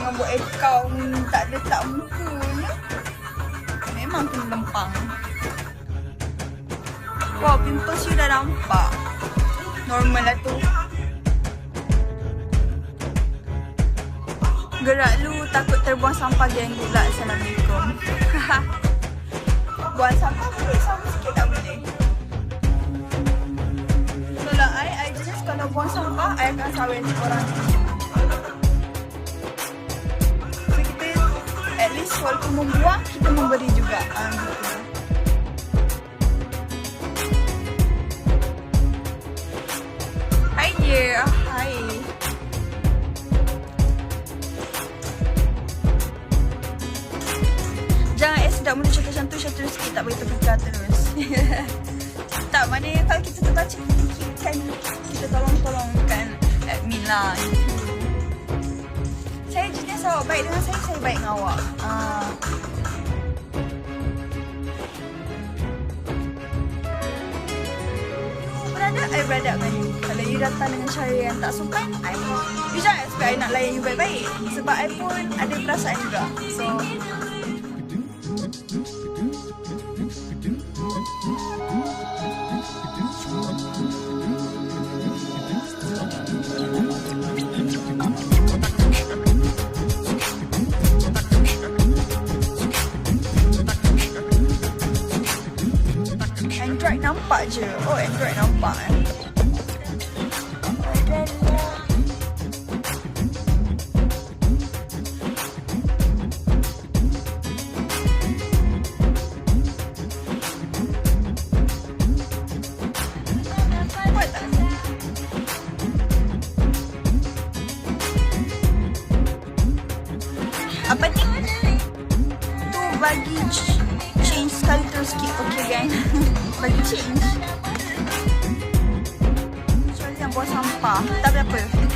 Jangan buat account tak letak mukanya. Memang kena lempang. Wow, pimples you dah nampak. Normal lah tu. Gerak lu takut terbuang sampah geng pula. Assalamualaikum. Buang sampah boleh sama sikit tak boleh. Kalau I just kalau buang sampah, I akan sawen orang. So kita at least walaupun membuang, kita memberi juga. Gitu. Hi dear, hi. Jangan sedap mulut cakap macam tu, terus sikit tak boleh terbuka terus. Tak, maknanya kalau kita terbaca kan kita tolong-tolongkan admin lah gitu. Saya jenis awak baik dengan saya baik dengan awak. Beradak kan you. Kalau you datang dengan cara yang tak sopan, you jangan expect I nak layan you baik-baik. Sebab I pun ada perasaan juga. So Android nampak je. Oh, Android nampak apa ni? Tu bagi change sekali terus sikit. Okay gang. Bagi change. Kecuali yang buang sampah. Tak apa-apa.